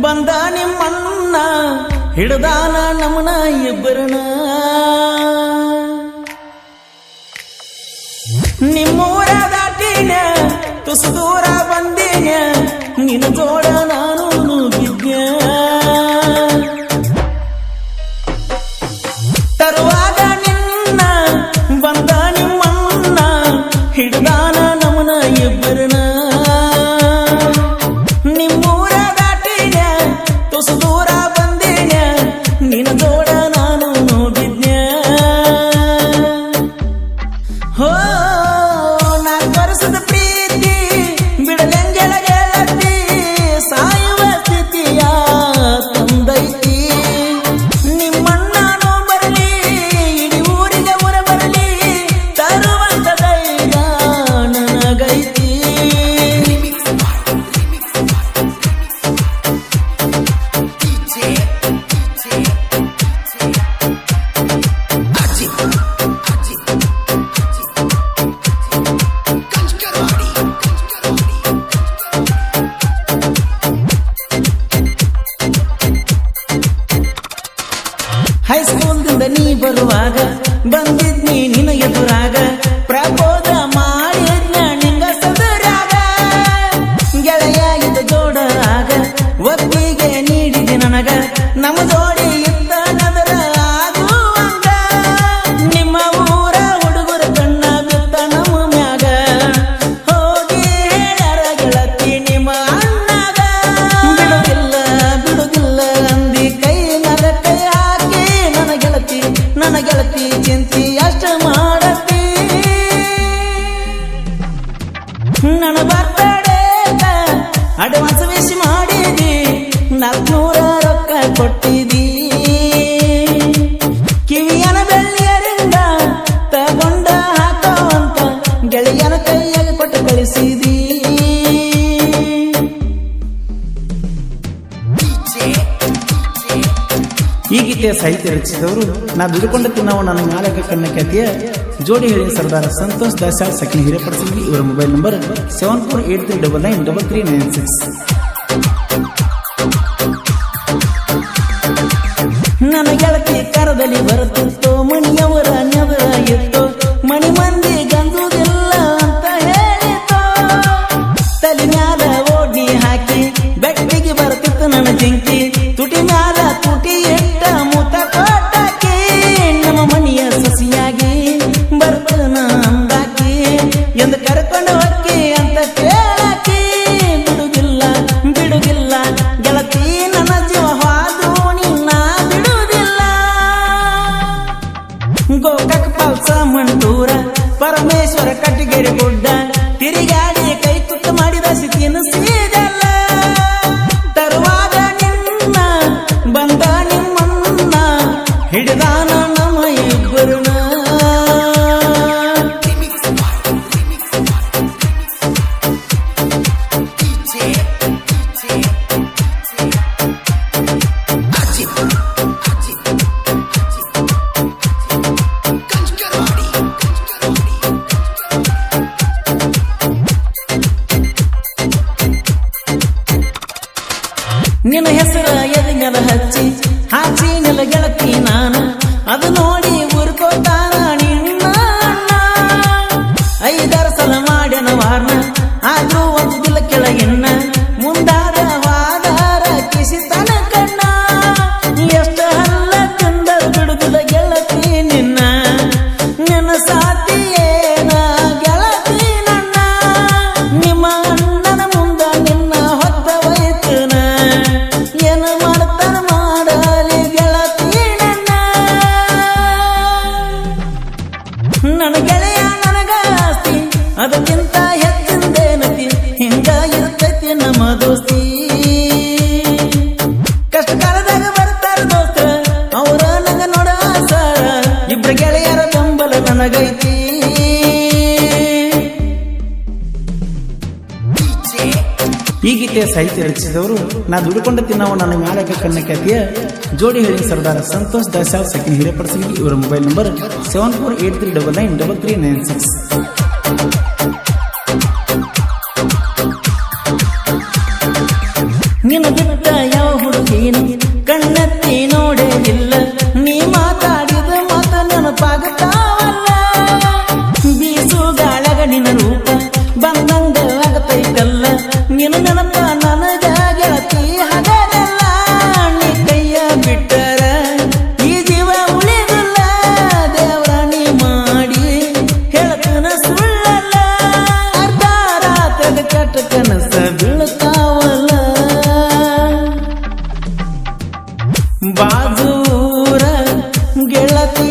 ಬಂದ ನಿಮ್ಮಣ್ಣ ಹಿಡ್ದಾನ ನಮ್ಮನ ಇಬ್ಬರನ ನಿಮ್ಮೂರ ದಾಟಿನ ತುಸು ದೂರ ಬಂದಿನ ನಿನ್ನ ಜೋಡ ನಾನು ನುಗ್ಗಿದ್ಯ ತರುವಾಗ ನಿನ್ನ ಬಂದ ನಿಮ್ಮಣ್ಣ ಹಿಡ್ದಾನ ನಮ್ಮನ ಇಬ್ಬರನ ನಿಮ್ಮೂರ ದಾಟಿನ ತುಸು ದೂರ ಬಂದಿನ ನಿನ್ನ ಜೋಡ ನಾನು ನೋಡಿದ್ಯ ಹೋ ಪ್ರೀತಿ ಬಿಡಲೆಂಗೆಳ ಗೆಳತಿ ಸಾಯುವ ಸ್ಥಿತಿಯ ತಂದೈತಿ ನಿಮ್ಮಣ್ಣನೂ ಬರಲಿ ಇಡೀ ಊರಿಗೆ ಊರ ಬರಲಿ ತರುವಂತ ಧೈರ್ಯ ನನಗೈತಿ ಹೈಸ್ಕೂಲ್ದಿಂದ ನೀ ಬರುವಾಗ ಬಂದಿದ್ನಿ ನಿನ್ನ ಎದುರಾಗ ಪ್ರಬೋಧ ಮಾಡಿದ್ನ ನಿಂಗ ಸದರಾಗ ಗೆಳೆಯ ಇದ್ದ ಜೋಡ ಆಗ ಒಪ್ಪಿಗೆ ನೀಡಿದೆ ನನಗ ನಮ್ಮ ಜೋಡಿ ಇದ್ದ ನದರ ಆಗುವಂಗ ನಿಮ್ಮ ಊರ ಹುಡುಗರ ಕಣ್ಣ ಬಿತ್ತ ನಮ್ಮ ಮ್ಯಾಗ ಹೋಗಿ ಹೇಳ್ಯಾರ ಗೆಳತಿ ನಿಮ್ಮ ಅಣ್ಣಗ ಬಿಡುದಿಲ್ಲ ಅಂದಿ ಕೈ ನಗ ಕೈ ಹಾಕಿ ನನ್ನ ಗೆಳತಿ ಚಿಂತಿ ಅಷ್ಟ ಮಾಡತಿ ನನ್ನ ಬರ್ತಡೇ ಅಡ್ವಾನ್ಸ್ ವಿಶ್ ಮಾಡಿದಿ 400 ರೊಕ್ಕ ಕೊಟ್ಟಿದಿ ಕಿವಿಯನ ಬೆಳ್ಳಿಯರಿಂದ ತಗೊಂಡ ಹಾಕೋವಂತ ಗೆಳೆಯನ ಕೈಯಾಗ ಕೊಟ್ಟು ಕಳಿಸಿದಿ ಈ ಗೀತೆಯ ಸಾಹಿತ್ಯ ರಚಿಸಿದವರು ನಾ ದುಡಿಕೊಂಡ ತಿನ್ನವ ನನ್ನ ನಾಲ್ಕ ಕಣ್ಣ ಖ್ಯಾತಿಯ ಜೋಡಿ ಹೇಳಿ ಸರ್ದಾರ ಸಂತೋಷ್ ದಾಸಾಳ್ ಸಕಿನ ಹಿರೇಪಡಸಲಿ. ಇವರ ಮೊಬೈಲ್ ನಂಬರ್ 7483993396. ನನ್ನ ಗೆಳತಿ ಕರದಲ್ಲಿ ಬರುತ್ತಿತ್ತು ಮಣಿಯವರ ನೆವರ ಇತ್ತು ಮಣಿ ಮಂದಿ ಗಂಜುದಿಲ್ಲ ಅಂತ ಹೇಳಿತ್ತು ತಲೆ ಮ್ಯಾಲ ಓಡಿ ಹಾಕಿ ಬೆಟ್ಟಿಗೆ ಬರ್ತಿತ್ತು ನನ್ನ ಜಿಂಕಿ ತುಟಿ ಮ್ಯಾಲ ತುಟಿ ಇಟ್ಟ ಮುತ ಕೊಟ್ಟಾಕಿ ನಮ್ಮ ಮನೆಯ ಸಸಿಯಾಗಿ ಬರ್ತನ ಅಂದಾಕಿ ಎಂದು ಕರ್ಕೊಂಡು ಹೋಗಿ ಅಂತ ಕೇಳಾಕಿ ಬಿಡುಗಿಲ್ಲ ಗೆಳತಿ ನನ್ನ ಜೀವ ಹಾದು ನಿನ್ನ ಬಿಡುವುದಿಲ್ಲ ಗೋಕಾಕ ಪಾಲ್ಸ ಮಂಟೂರ ಪರಮೇಶ್ವರ ಕಟ್ಟಿಗೆರೆ ಗುಡ್ಡ ತಿರುಗಾಡಿ ಕೈ ತುತ್ತ ಮಾಡಿದ ಸ್ಥಿತಿಯನ್ನು ಸೀದಲ್ಲ ತರುವಾಗ ನಿನ್ನ ಬಂದ ನಿಮ್ಮನ್ನ ಹಿಡಿದಾನ ನಮ್ಮ ಇಬ್ಬರನ ನಿನ್ನ ಹೆಸರ ಎದೆಗಲ ಹಾಚಿ ನೆಲ ಗೆಳತಿ ನಾನು ಅದು ನೋಡಿ ಉರ್ಕೋತಾನ ನಿನ್ನ ಅಣ್ಣ 5-6 ಸಲ ಮಾಡ್ಯನ ವಾರ್ನ ಆದ್ರೂ ಒಂದಿಲ್ಲ ಕೆಳಗಿನ್ನ ಮುಂದಾದ ವಾದಾರ ಕಿಸಿತನ ಕಣ್ಣ ಎಷ್ಟ ಹಲ್ಲ ತಿಂದ ಬಿಡುದಿಲ್ಲ ಗೆಳತಿ ನಿನ್ನ ಸಾತಿಯೇನ ಗೆಳತಿ ನನ್ನ ನಿಮ್ಮ ಅಣ್ಣನ ಮುಂದ ನಿನ್ನ ಹೊತ್ತ ವೈತನ ಏನು ಮಾಡ್ತಾನ ಮಾಡಲಿ ಗೆಳತಿ ನನ್ನ ಗೆಳೆಯ ನನಗ ಆಸ್ತಿ ಅದಕ್ಕಿಂತ ಹೆಚ್ಚಿಂದೇನತಿ ಹಿಂಗ ಇರ್ತೈತಿ ನಮ್ಮ ದೋಸ್ತಿ ಕಷ್ಟ ಕಾಲದಾಗ ಬರ್ತಾರ ದೋಸ್ತರ ಅವರ ನಂಗ ನೋಡ ಸಾರ ಇಬ್ರ ಗೆಳೆಯರ ಬೆಂಬಲ ನನಗೈತಿ ಈ ಗೀತೆಯ ಸಾಹಿತ್ಯ ರಚಿಸಿದವರು ನಾ ದುಡಿಕೊಂಡ ತಿನ್ನವ ನನ್ನ ನಾಲ್ಕ ಕಣ್ಣ ಖ್ಯಾತಿಯ ಜೋಡಿ ಹೇಳಿ ಸರ್ದಾರ ಸಂತೋಷ್ ದಾಸಾಳ್ ಸಕಿನ ಹಿರೇಪಡಸಲಿ. ಇವರ ಮೊಬೈಲ್ ನಂಬರ್ 7483993396. ನಿನ್ನ ಬಿಟ್ಟ ಯಾವ ನೀನು ಕಣ್ಣೆತ್ತಿ ನೋಡೇ ಇಲ್ಲ ನೀ ಮಾತಾಡಿದ ಮಾತ ನೆನಪಾಗುತ್ತಾವಲ್ಲ ಬೀಸು ಗಾಳಗ ನಿನ್ನ ರೂಪ ಬಂದಂಗ ಆಗತೈತಲ್ಲ ನಿನ್ನ ನೆನಪ ನನಗ ಗೆಳತಿ ಹಗಲೆಲ್ಲ ನೀ ಕೈಯ ಬಿಟ್ಟರ ಈ ಜೀವ ಉಳಿದಿಲ್ಲ ದೇವ್ರ ನೀ ಮಾಡಿ ಹೇಳ್ತನ ಸುಳ್ಳಲ್ಲ ಅರ್ಧ ರಾತ್ರದ ಕಟ್ಟ ಕನಸ ಬೀಳ್ತಾವಲ್ಲ ಬಾಜೂರ ಗೆಳತಿ